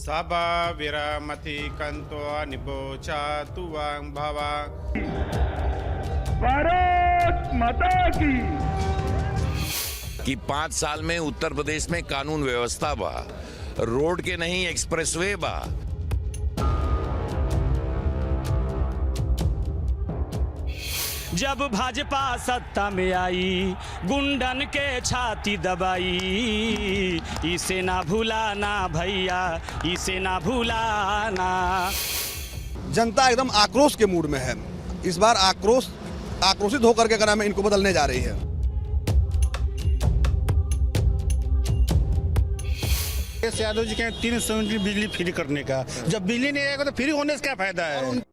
Saba viramati kanto nibocha tuwang bhava. Bharat माता की। कि 5 साल में उत्तर प्रदेश में कानून व्यवस्था बा, रोड के नहीं एक्सप्रेसवे बा। जब भाजपा सत्ता में आई गुंडन के छाती दबाई, इसे ना भुलाना भैया, इसे ना भुलाना। जनता एकदम आक्रोश के मूड में है। इस बार आक्रोशित होकर के क्या नाम है इनको बदलने जा रही है। यादव जी के 300 यूनिट बिजली फ्री करने का, जब बिजली नहीं आएगा तो फ्री होने से क्या फायदा है।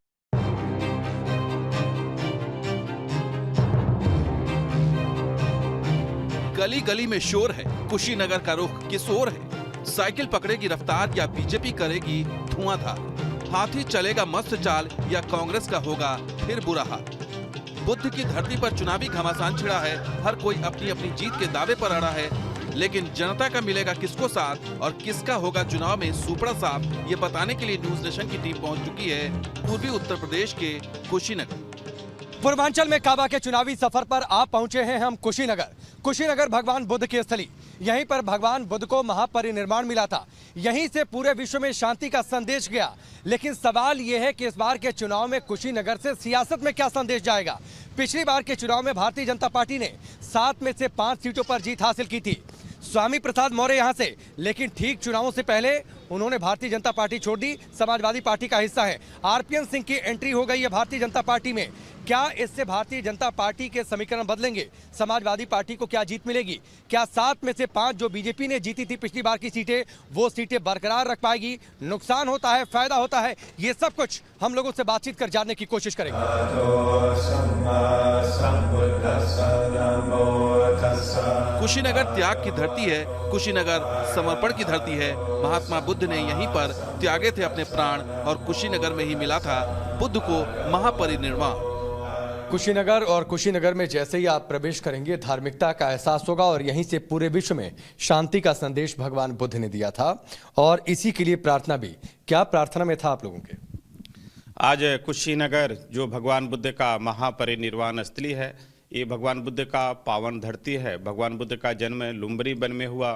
गली गली में शोर है, कुशीनगर का रुख किस ओर है। साइकिल पकड़ेगी रफ्तार या बीजेपी करेगी धुआंधार। हाथी चलेगा मस्त चाल या कांग्रेस का होगा फिर बुरा हाल। बुद्ध की धरती पर चुनावी घमासान छिड़ा है। हर कोई अपनी अपनी जीत के दावे पर अड़ा है, लेकिन जनता का मिलेगा किसको साथ और किसका होगा चुनाव में सुपड़ा साफ, ये बताने के लिए न्यूज नेशन की टीम पहुंच चुकी है पूर्वी उत्तर प्रदेश के कुशीनगर। पूर्वांचल में काबा के चुनावी सफर पर आप पहुंचे हैं हम कुशीनगर। कुशीनगर भगवान बुद्ध की स्थली। यहीं पर भगवान बुद्ध को महापरिनिर्वाण मिला था। यहीं से पूरे विश्व में शांति का संदेश गया। लेकिन सवाल यह है कि इस बार के चुनाव में कुशीनगर से सियासत में क्या संदेश जाएगा। पिछली बार के चुनाव में भारतीय जनता पार्टी ने 7 में से 5 सीटों पर जीत हासिल की थी। स्वामी प्रसाद मौर्य यहां से, लेकिन ठीक चुनावों से पहले उन्होंने भारतीय जनता पार्टी छोड़ दी। समाजवादी पार्टी का हिस्सा है। आरपीएन सिंह की एंट्री हो गई है भारतीय जनता पार्टी में। क्या इससे भारतीय जनता पार्टी के समीकरण बदलेंगे? समाजवादी पार्टी को क्या जीत मिलेगी? क्या 7 में से 5 जो बीजेपी ने जीती थी पिछली बार की सीटें, वो सीटें बरकरार रख पाएगी? नुकसान होता है, फायदा होता है, ये सब कुछ हम लोगों से बातचीत कर जानने की कोशिश करेंगे। कुशीनगर त्याग की धरती है, कुशीनगर समर्पण की धरती है। महात्मा बुद्ध ने यहीं पर त्यागे थे अपने प्राण और कुशीनगर में ही मिला था बुद्ध को महापरिनिर्वाण। कुशीनगर, और कुशीनगर में जैसे ही आप प्रवेश करेंगे धार्मिकता का एहसास होगा और यहीं से पूरे विश्व में शांति का संदेश भगवान बुद्ध ने दिया था और इसी के लिए प्रार्थना भी। क्या प्रार्थना में था आप लोगों के? आज कुशीनगर जो भगवान बुद्ध का महापरिनिर्वाण स्थली है, ये भगवान बुद्ध का पावन धरती है। भगवान बुद्ध का जन्म लुम्बनी वन में हुआ।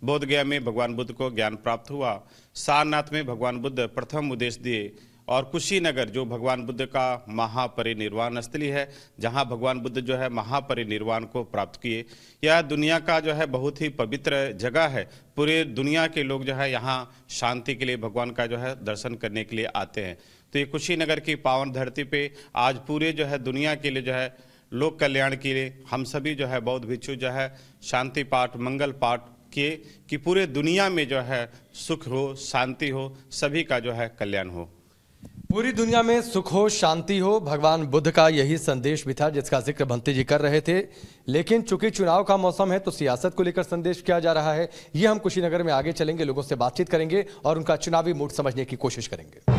बोध गया में भगवान बुद्ध को ज्ञान प्राप्त हुआ। सारनाथ में भगवान बुद्ध प्रथम उपदेश दिए। और कुशीनगर जो भगवान बुद्ध का महापरिनिर्वाण स्थली है, जहां भगवान बुद्ध जो है महापरिनिर्वाण को प्राप्त किए। यह दुनिया का जो है बहुत ही पवित्र जगह है। पूरे दुनिया के लोग जो है यहाँ शांति के लिए भगवान का जो है दर्शन करने के लिए आते हैं। तो ये कुशीनगर की पावन धरती पे आज पूरे जो है दुनिया के लिए जो है लोक कल्याण के लिए हम सभी जो है बौद्ध भिक्षु जो है शांति पाठ, मंगल पाठ किए कि पूरे दुनिया में जो है सुख हो, शांति हो, सभी का जो है कल्याण हो। पूरी दुनिया में सुख हो, शांति हो, भगवान बुद्ध का यही संदेश भी था जिसका जिक्र भंते जी कर रहे थे। लेकिन चूंकि चुनाव का मौसम है तो सियासत को लेकर संदेश किया जा रहा है। ये हम कुशीनगर में आगे चलेंगे, लोगों से बातचीत करेंगे और उनका चुनावी मूड समझने की कोशिश करेंगे।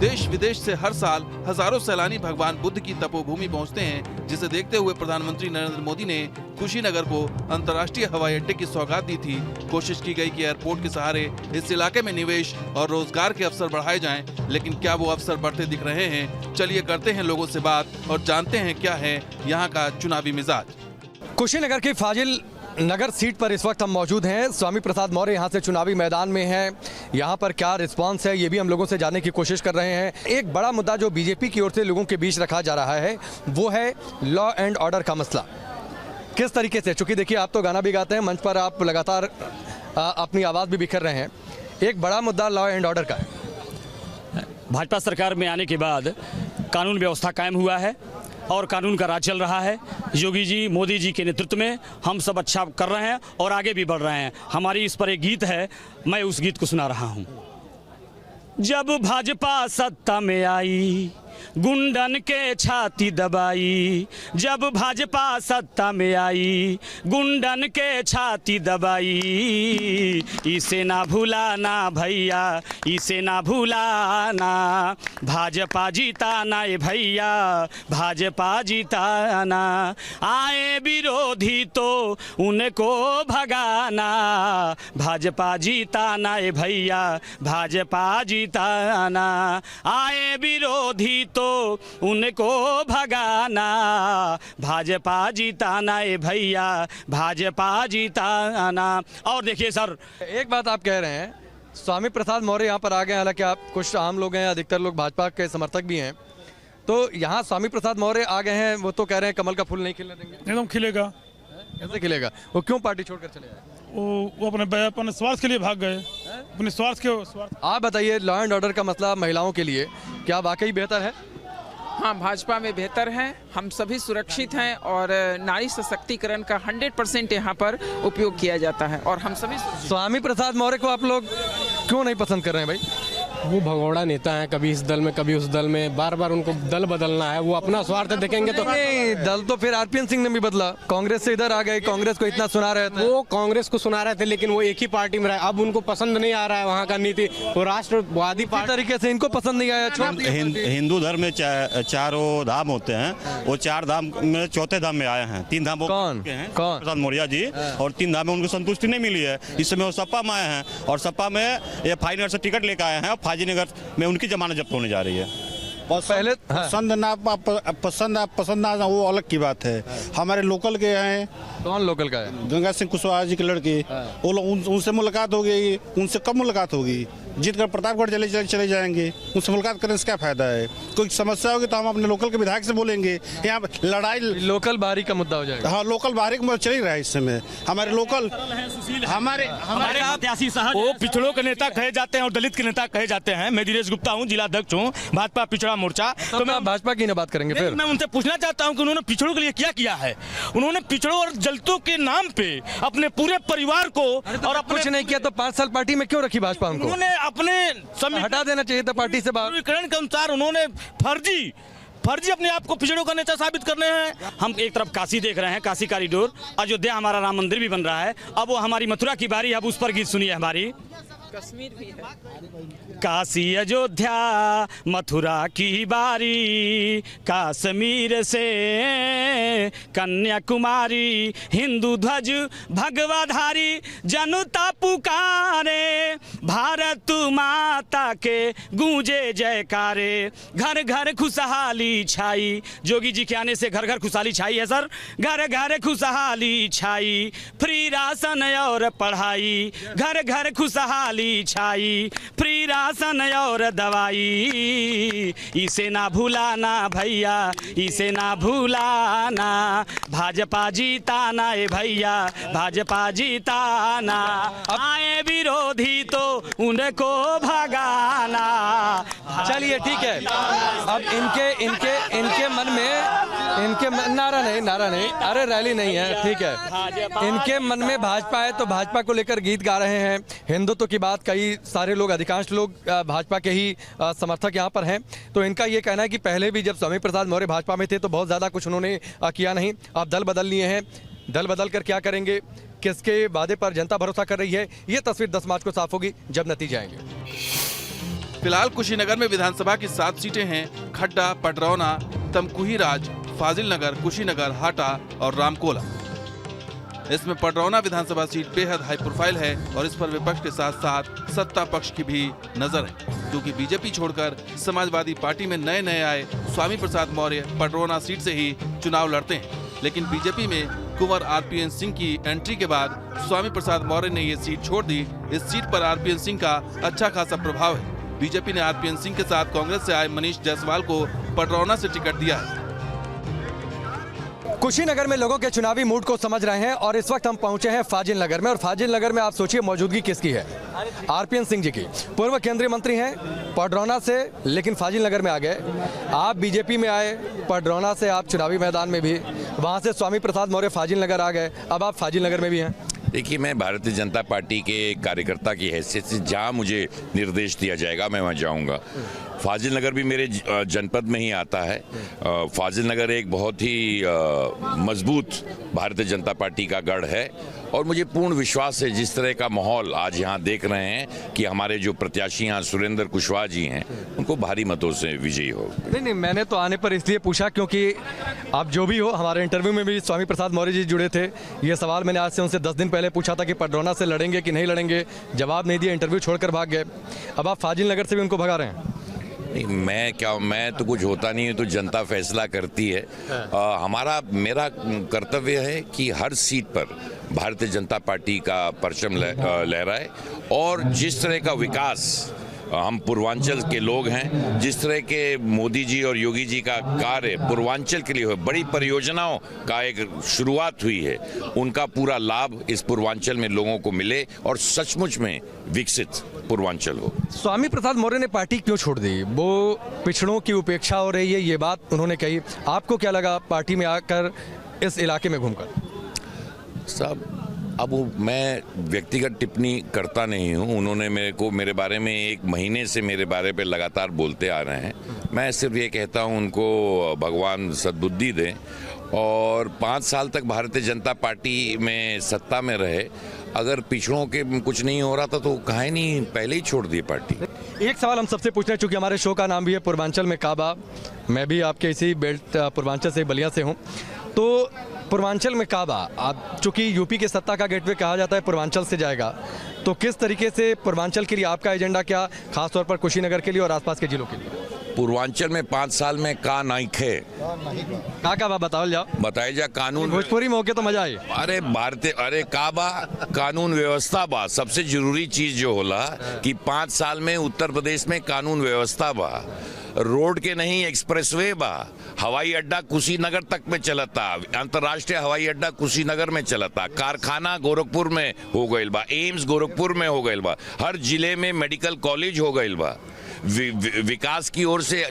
देश विदेश से हर साल हजारों सैलानी भगवान बुद्ध की तपोभूमि पहुंचते हैं, जिसे देखते हुए प्रधानमंत्री नरेंद्र मोदी ने कुशीनगर को अंतर्राष्ट्रीय हवाई अड्डे की सौगात दी थी। कोशिश की गई कि एयरपोर्ट के सहारे इस इलाके में निवेश और रोजगार के अवसर बढ़ाए जाएं, लेकिन क्या वो अवसर बढ़ते दिख रहे हैं? चलिए करते हैं लोगों से बात और जानते हैं क्या है यहाँ का चुनावी मिजाज। कुशीनगर की फाजिल नगर सीट पर इस वक्त हम मौजूद हैं। स्वामी प्रसाद मौर्य यहाँ से चुनावी मैदान में हैं। यहाँ पर क्या रिस्पांस है ये भी हम लोगों से जानने की कोशिश कर रहे हैं। एक बड़ा मुद्दा जो बीजेपी की ओर से लोगों के बीच रखा जा रहा है वो है लॉ एंड ऑर्डर का मसला। किस तरीके से, चूंकि देखिए आप तो गाना भी गाते हैं, मंच पर आप लगातार अपनी आवाज़ भी बिखेर रहे हैं, एक बड़ा मुद्दा लॉ एंड ऑर्डर का है। भाजपा सरकार में आने के बाद कानून व्यवस्था कायम हुआ है और कानून का राज चल रहा है। योगी जी, मोदी जी के नेतृत्व में हम सब अच्छा कर रहे हैं और आगे भी बढ़ रहे हैं। हमारी इस पर एक गीत है, मैं उस गीत को सुना रहा हूँ। जब भाजपा सत्ता में आई गुंडन के छाती दबाई, जब भाजपा सत्ता में आई गुंडन के छाती दबाई। इसे ना भुलाना भैया, इसे ना भुलाना, भाजपा जीताना ए भैया, भाजपा जीताना। आए विरोधी तो उनको भगाना, भाजपा जीताना ए भैया, भाजपा जीताना। आए विरोधी तो उनको भगाना, भाजपा जीताना ए भैया, भाजपा जीताना। और देखिए सर, एक बात आप कह रहे हैं, स्वामी प्रसाद मौर्य यहाँ पर आ गए, हालांकि आप कुछ आम लोग हैं, अधिकतर लोग भाजपा के समर्थक भी हैं, तो यहाँ स्वामी प्रसाद मौर्य आ गए हैं, वो तो कह रहे हैं कमल का फूल नहीं खिलने देंगे। एकदम खिलेगा। कैसे खिलेगा? वो क्यों पार्टी छोड़कर चले आए? वो अपने स्वार्थ के लिए भाग गए, अपने स्वार्थ के। आप बताइए, लॉ एंड ऑर्डर का मसला महिलाओं के लिए क्या वाकई बेहतर है? हाँ, भाजपा में बेहतर है, हम सभी सुरक्षित हैं और नारी सशक्तिकरण का 100% यहाँ पर उपयोग किया जाता है और हम सभी। स्वामी प्रसाद मौर्य को आप लोग क्यों नहीं पसंद कर रहे हैं भाई? वो भगोड़ा नेता है, कभी इस दल में कभी उस दल में, बार बार उनको दल बदलना है, वो अपना स्वार्थ देखेंगे तो। नहीं, दल तो फिर आरपीएन सिंह ने भी बदला, कांग्रेस से इधर आ गए, कांग्रेस को इतना सुना रहे थे। वो कांग्रेस को सुना रहे थे, लेकिन वो एक ही पार्टी में रहे, अब उनको पसंद नहीं आ रहा है वहाँ का नीति, वो राष्ट्रवादी पार्टी तरीके से इनको पसंद नहीं आया। हिंदू धर्म में चारों धाम होते हैं, वो 4 धाम में चौथे धाम में आए हैं। 3 धाम कौन? प्रसाद मौर्य जी, और 3 धाम में उनको संतुष्टि नहीं मिली है, इस समय वो सपा में आए हैं और सपा में ये फाइनगर से टिकट लेकर आए हैं और फाजीनगर में उनकी जमानत जब्त होने जा रही है। पहले पसंद ना वो अलग की बात है। हमारे लोकल के हैं। कौन लोकल का है? गंगा सिंह कुशवाहा जी के लड़के, वो लोग उनसे मुलाकात हो गई, उनसे कब मुलाकात होगी? जीत कर प्रतापगढ़ चले जाएंगे, उनसे मुलाकात करने से क्या फायदा है? कोई समस्या होगी तो हम अपने लोकल के विधायक से बोलेंगे। यहाँ लड़ाई लोकल बाहरी का मुद्दा हो जाएगा। हाँ, लोकल बाहरी का मुद्दा चल ही रहा है इस समय। हमारे लोकल हमारे वो पिछड़ों के नेता कहे जाते हैं और दलित के नेता कहे जाते हैं। मैं दिनेश गुप्ता हूँ, जिला अध्यक्ष हूँ भाजपा पिछड़ा मोर्चा। तो मैं भाजपा की ना बात करेंगे फिर। मैं उनसे पूछना चाहता हूँ कि उन्होंने पिछड़ों के लिए क्या किया है? उन्होंने पिछड़ों और दलितों के नाम पे अपने पूरे परिवार को और अपने कुछ नहीं किया तो 5 साल पार्टी में क्यों रखी भाजपा? उनको उन्होंने अपने हटा देना चाहिए था पार्टी से बाहर। समीकरण के अनुसार उन्होंने फर्जी अपने आप को पिछड़ों का नेता साबित करने हैं। हम एक तरफ काशी देख रहे हैं, काशी कॉरिडोर, अयोध्या हमारा राम मंदिर भी बन रहा है, अब वो हमारी मथुरा की बारी, अब उस पर गीत सुनिए हमारी। कश्मीर भी है, काशी अयोध्या मथुरा की बारी, कश्मीर से कन्याकुमारी, हिंदू ध्वज भगवाधारी, जनता पुकारे, भारत माता के गूंजे जयकारे, घर घर खुशहाली छाई। जोगी जी के आने से घर घर खुशहाली छाई है सर, घर घर खुशहाली छाई, फ्री राशन और पढ़ाई, घर घर खुशहाली छाई, फ्री राशन और दवाई। इसे ना भूलाना भैया, इसे ना भूलाना, भाजपा जीताना ए भैया, भाजपा जीताना। आए विरोधी तो उनको भगाना। चलिए ठीक है, अब इनके मन में नारा नहीं, अरे रैली नहीं है, ठीक है। इनके मन में भाजपा है तो भाजपा को लेकर गीत गा रहे हैं। हिंदुत्व की बात कई सारे लोग, अधिकांश लोग भाजपा के ही समर्थक यहाँ पर हैं। तो इनका ये कहना है कि पहले भी जब स्वामी प्रसाद मौर्य भाजपा में थे तो बहुत ज़्यादा कुछ उन्होंने किया नहीं, अब दल बदल लिए हैं, दल बदल कर क्या करेंगे, किसके वादे पर जनता भरोसा कर रही है, ये तस्वीर 10 मार्च को साफ होगी जब नतीजे आएंगे। फिलहाल कुशीनगर में विधानसभा की 7 सीटें हैं। खड्डा, पडरौना, तमकुहीराज, फाजिल नगर, कुशीनगर, हाटा और रामकोला। इसमें पडरौना विधानसभा सीट बेहद हाई प्रोफाइल है और इस पर विपक्ष के साथ साथ सत्ता पक्ष की भी नजर है, क्योंकि बीजेपी छोड़कर समाजवादी पार्टी में नए आए स्वामी प्रसाद मौर्य पडरौना सीट से ही चुनाव लड़ते हैं। लेकिन बीजेपी में कुंवर आरपीएन सिंह की एंट्री के बाद स्वामी प्रसाद मौर्य ने ये सीट छोड़ दी। इस सीट पर आरपीएन सिंह का अच्छा खासा प्रभाव है। बीजेपी ने आरपीएन सिंह के साथ कांग्रेस से आए मनीष जायसवाल को पडरौना से टिकट दिया है। कुशीनगर में लोगों के चुनावी मूड को समझ रहे हैं और इस वक्त हम पहुंचे हैं फाजिल नगर में। और फाजिल नगर में आप सोचिए मौजूदगी किसकी है? आरपीएन सिंह जी की। पूर्व केंद्रीय मंत्री हैं, पडरौना से, लेकिन फाजिल नगर में आ गए। आप बीजेपी में आए, पडरौना से आप चुनावी मैदान में भी, वहां से स्वामी प्रसाद मौर्य फाजिल नगर आ गए, अब आप फाजिल नगर में भी हैं। देखिए, मैं भारतीय जनता पार्टी के कार्यकर्ता की हैसियत से जहाँ मुझे निर्देश दिया जाएगा मैं वहाँ जाऊँगा। फाजिल नगर भी मेरे जनपद में ही आता है। फाजिल नगर एक बहुत ही मजबूत भारतीय जनता पार्टी का गढ़ है और मुझे पूर्ण विश्वास है जिस तरह का माहौल आज यहाँ देख रहे हैं कि हमारे जो प्रत्याशी यहाँ सुरेंद्र कुशवाहा जी हैं उनको भारी मतों से विजयी हो। नहीं, मैंने तो आने पर इसलिए पूछा क्योंकि आप जो भी हो, हमारे इंटरव्यू में भी स्वामी प्रसाद मौर्य जी जुड़े थे। ये सवाल मैंने आज से उनसे 10 दिन पहले पूछा था कि पडरौना से लड़ेंगे कि नहीं लड़ेंगे, जवाब नहीं दिया, इंटरव्यू छोड़कर भाग गए। अब आप फाजिल नगर से भी उनको भगा रहे हैं। नहीं, मैं तो कुछ होता नहीं है, तो जनता फैसला करती है। मेरा कर्तव्य है कि हर सीट पर भारतीय जनता पार्टी का परचम लहराए और जिस तरह का विकास हम पूर्वांचल के लोग हैं, जिस तरह के मोदी जी और योगी जी का कार्य पूर्वांचल के लिए हो, बड़ी परियोजनाओं का एक शुरुआत हुई है, उनका पूरा लाभ इस पूर्वांचल में लोगों को मिले और सचमुच में विकसित पूर्वांचल हो। स्वामी प्रसाद मौर्य ने पार्टी क्यों छोड़ दी? वो पिछड़ों की उपेक्षा हो रही है, ये बात उन्होंने कही। आपको क्या लगा पार्टी में आकर इस इलाके में घूमकर? साहब, अब मैं व्यक्तिगत टिप्पणी करता नहीं हूँ। उन्होंने मेरे बारे में 1 महीने से मेरे बारे पे लगातार बोलते आ रहे हैं। मैं सिर्फ ये कहता हूँ उनको भगवान सद्बुद्धि दें और 5 साल तक भारतीय जनता पार्टी में सत्ता में रहे। अगर पिछड़ों के कुछ नहीं हो रहा था तो काहे नहीं पहले ही छोड़ दिए पार्टी। एक सवाल हम सबसे पूछ रहे हैं, चूंकि हमारे शो का नाम भी है पूर्वांचल में काबा, मैं भी आपके इसी बेल्ट पूर्वांचल से, बलिया से हूँ, तो पूर्वांचल में काबा, आप चूंकि यूपी के सत्ता का गेटवे कहा जाता है पूर्वांचल से जाएगा, तो किस तरीके से पूर्वांचल के लिए आपका एजेंडा क्या, खासतौर पर कुशीनगर के लिए और आसपास के जिलों के लिए? पूर्वांचल में 5 साल में का नाइक है का बताओ जाओ, बताए जा कानून भोजपुरी में होके तो मजा आए। अरे काबा कानून व्यवस्था बा, सबसे जरूरी चीज जो होला कि 5 साल में उत्तर प्रदेश में कानून व्यवस्था बा, रोड के नहीं एक्सप्रेसवे बा, हवाई अड्डा कुशीनगर तक में चलता, अंतर्राष्ट्रीय हवाई अड्डा कुशीनगर में चलता, कारखाना गोरखपुर में हो गईल बा, एम्स गोरखपुर में हो गईल बा, हर जिले में मेडिकल कॉलेज हो गईल बा, विकास की ओर से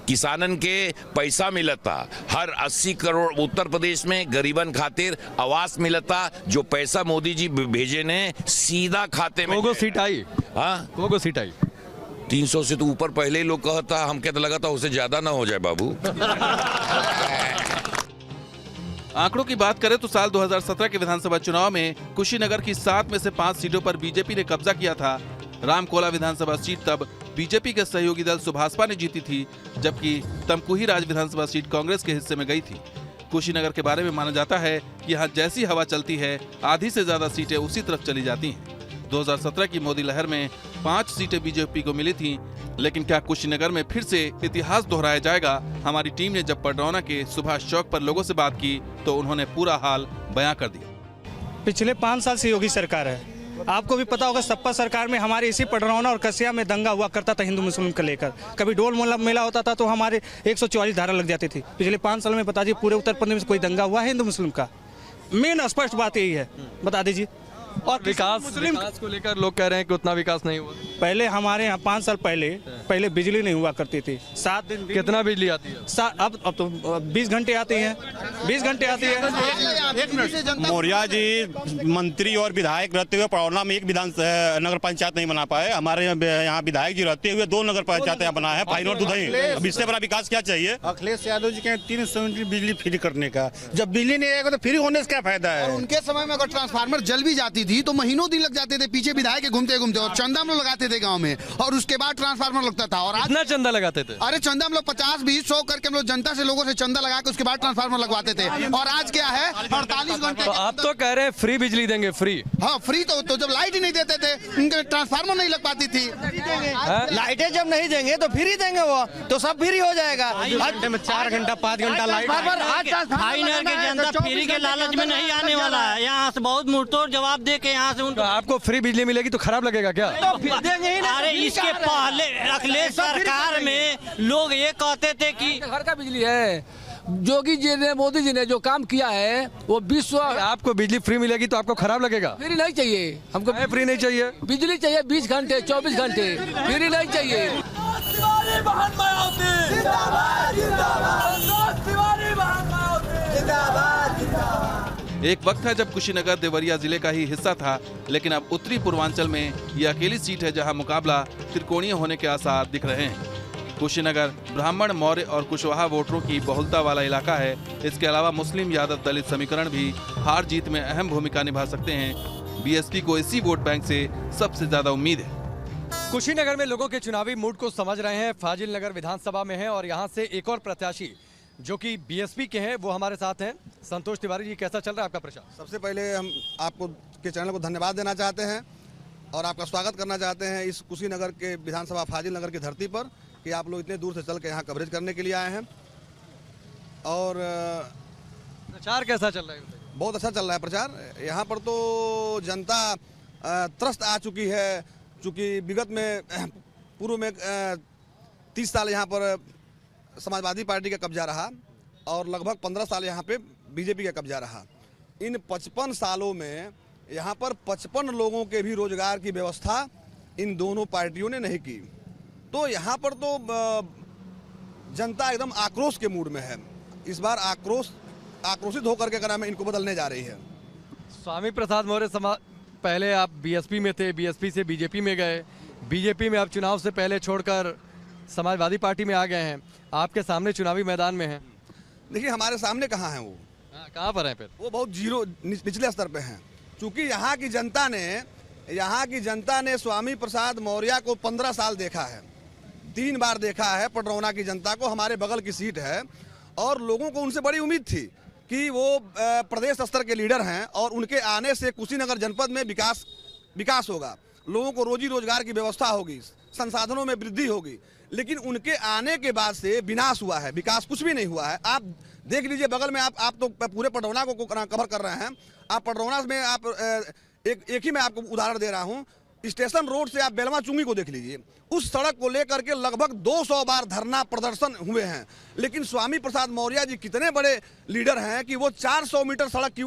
किसानन के पैसा मिलता, हर 80 करोड़ उत्तर प्रदेश में गरीबन खातिर आवास मिलता, जो पैसा मोदी जी भेजे ने सीधा खाते में। कोगो सीट आई? हाँ, कोगो सीट आई? 300 से तो ऊपर पहले ही लोग कहता, हम कहते लगा था उससे ज्यादा ना हो जाए बाबू। आंकड़ों की बात करें तो साल 2017 के विधानसभा चुनाव में कुशीनगर की 7 में से 5 सीटों पर बीजेपी ने कब्जा किया था। रामकोला विधानसभा सीट तब बीजेपी के सहयोगी दल सुभाषपा ने जीती थी, जबकि तमकुही राज विधानसभा सीट कांग्रेस के हिस्से में गई थी। कुशीनगर के बारे में माना जाता है कि यहाँ जैसी हवा चलती है, आधी से ज्यादा सीटें उसी तरफ चली जाती हैं। 2017 की मोदी लहर में 5 सीटें बीजेपी को मिली थीं, लेकिन क्या कुशीनगर में फिर से इतिहास दोहराया जाएगा? हमारी टीम ने जब पडरौना के सुभाष चौक पर लोगों से बात की तो उन्होंने पूरा हाल बयां कर दिया। पिछले 5 साल से योगी सरकार है, आपको भी पता होगा, सपा सरकार में हमारे इसी पडरौना और कसिया में दंगा हुआ करता था हिंदू मुस्लिम को लेकर। कभी डोल मेला होता था तो हमारे 144 धारा लग जाती थी। पिछले 5 साल में बता दीजिए पूरे उत्तर प्रदेश में कोई दंगा हुआ है हिंदू मुस्लिम का? मेन स्पष्ट बात यही है, बता दीजिए। और विकास को लेकर लोग कह रहे हैं कि उतना विकास नहीं हुआ। पहले हमारे यहाँ 5 साल पहले बिजली नहीं हुआ करती थी। 7 दिन कितना बिजली आती है? अब तो 20 घंटे आती है, 20 घंटे आती है। एक मिनट, मौर्य जी मंत्री और विधायक रहते हुए पडरौना में एक नगर पंचायत नहीं बना पाए। हमारे यहाँ विधायक जी रहते हुए 2 नगर पंचायतें बना है, फाइन और दुधई। अब इससे बड़ा विकास क्या चाहिए? अखिलेश यादव जी के 300 यूनिट बिजली फ्री करने का, जब बिजली नहीं आएगा तो फ्री होने से क्या फायदा है? उनके समय में अगर ट्रांसफार्मर जल भी जाती थी तो महीनों दिन लग जाते थे, पीछे विधायक के घूमते घूमते, और चंदा हम लोग लगाते थे गांव में, और उसके बाद ट्रांसफार्मर लगता था। और कितना चंदा लगाते थे? अरे चंदा हम लोग 50, 20, 100 करके हम लोग जनता से, लोगों से चंदा लगा के उसके बाद ट्रांसफार्मर लगवाते थे। और आज क्या है, 48 घंटे। तो आप तो कह रहे हैं फ्री बिजली देंगे? फ्री? हाँ फ्री। तो जब लाइट ही नहीं देते थे, उनके ट्रांसफार्मर नहीं लग पाती थी। लाइटें जब नहीं देंगे तो फ्री देंगे, वो तो सब फ्री हो जाएगा। 4 घंटा 5 घंटा लाइट। फाइनल के जनता फ्री के लालच में नहीं आने वाला है। यहाँ से बहुत मुंहतोड़ जवाब दे के यहाँ से उनको। आपको फ्री बिजली मिलेगी तो खराब लगेगा क्या? तो देंगे ही ना। अरे इसके पहले अखिलेश सरकार में लोग ये कहते थे कि घर का बिजली है। योगी जी ने, मोदी जी ने जो काम किया है वो विश्व। आपको बिजली फ्री मिलेगी तो आपको खराब लगेगा? फ्री नहीं चाहिए हमको, फ्री नहीं चाहिए, बिजली चाहिए 20 घंटे 24 घंटे, फ्री नहीं चाहिए। एक वक्त था जब कुशीनगर देवरिया जिले का ही हिस्सा था, लेकिन अब उत्तरी पूर्वांचल में ये अकेली सीट है जहां मुकाबला त्रिकोणीय होने के आसार दिख रहे हैं। कुशीनगर ब्राह्मण, मौर्य और कुशवाहा वोटरों की बहुलता वाला इलाका है। इसके अलावा मुस्लिम, यादव, दलित समीकरण भी हार जीत में अहम भूमिका निभा सकते हैं। बीएसपी को इसी वोट बैंक से सबसे ज्यादा उम्मीद है। कुशीनगर में लोगों के चुनावी मूड को समझ रहे हैं। फाजिल नगर विधानसभा में है और यहाँ से एक और प्रत्याशी जो कि बीएसपी के हैं वो हमारे साथ हैं। संतोष तिवारी जी, कैसा चल रहा है आपका प्रचार? सबसे पहले हम आपको के चैनल को धन्यवाद देना चाहते हैं और आपका स्वागत करना चाहते हैं इस कुशीनगर के विधानसभा फाजिल नगर की धरती पर कि आप लोग इतने दूर से चल के यहाँ कवरेज करने के लिए आए हैं। और प्रचार कैसा चल रहा है? बहुत अच्छा चल रहा है प्रचार। यहाँ पर तो जनता त्रस्त आ चुकी है, चूँकि विगत में पूर्व में 30 साल यहाँ पर समाजवादी पार्टी का कब्जा रहा और लगभग 15 साल यहाँ पे बीजेपी का कब्जा रहा। इन 55 सालों में यहाँ पर 55 लोगों के भी रोजगार की व्यवस्था इन दोनों पार्टियों ने नहीं की। तो यहाँ पर तो जनता एकदम आक्रोश के मूड में है। इस बार आक्रोशित होकर के अगर हमें इनको बदलने जा रही है। स्वामी प्रसाद मौर्य पहले आप बीएसपी में थे, बीएसपी से बीजेपी में गए, बीजेपी में आप चुनाव से पहले छोड़कर समाजवादी पार्टी में आ गए हैं। आपके सामने चुनावी मैदान में हैं। देखिए हमारे सामने कहाँ हैं वो, कहाँ पर हैं फिर? वो बहुत निचले स्तर पे हैं। चूँकि यहाँ की जनता ने स्वामी प्रसाद मौर्य को 15 साल देखा है, 3 बार देखा है पटरौना की जनता को। हमारे बगल की सीट है और लोगों को उनसे बड़ी उम्मीद थी कि वो प्रदेश स्तर के लीडर हैं और उनके आने से कुशीनगर जनपद में विकास होगा, लोगों को रोजी रोजगार की व्यवस्था होगी, संसाधनों में वृद्धि होगी। लेकिन उनके आने के बाद से विनाश हुआ है, विकास कुछ भी नहीं हुआ है। आप देख लीजिए बगल में, आप तो पूरे पटरौना को कवर कर रहे हैं। आप पटरौना में आप एक ही मैं आपको उदाहरण दे रहा हूं। स्टेशन रोड से आप बेलवा चुंगी को देख लीजिए, उस सड़क को लेकर के लगभग 200 बार धरना प्रदर्शन हुए हैं। लेकिन स्वामी प्रसाद मौर्य जी कितने बड़े लीडर हैं कि वो 400 मीटर सड़क की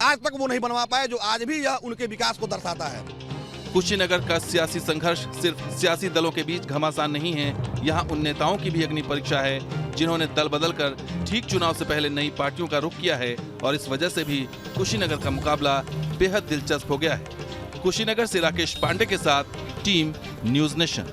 आज तक वो नहीं बनवा पाए, जो आज भी यह उनके विकास को दर्शाता है। कुशीनगर का सियासी संघर्ष सिर्फ सियासी दलों के बीच घमासान नहीं है, यहाँ उन नेताओं की भी अग्नि परीक्षा है जिन्होंने दल बदल कर ठीक चुनाव से पहले नई पार्टियों का रुख किया है और इस वजह से भी कुशीनगर का मुकाबला बेहद दिलचस्प हो गया है। कुशीनगर से राकेश पांडे के साथ टीम न्यूज़ नेशन।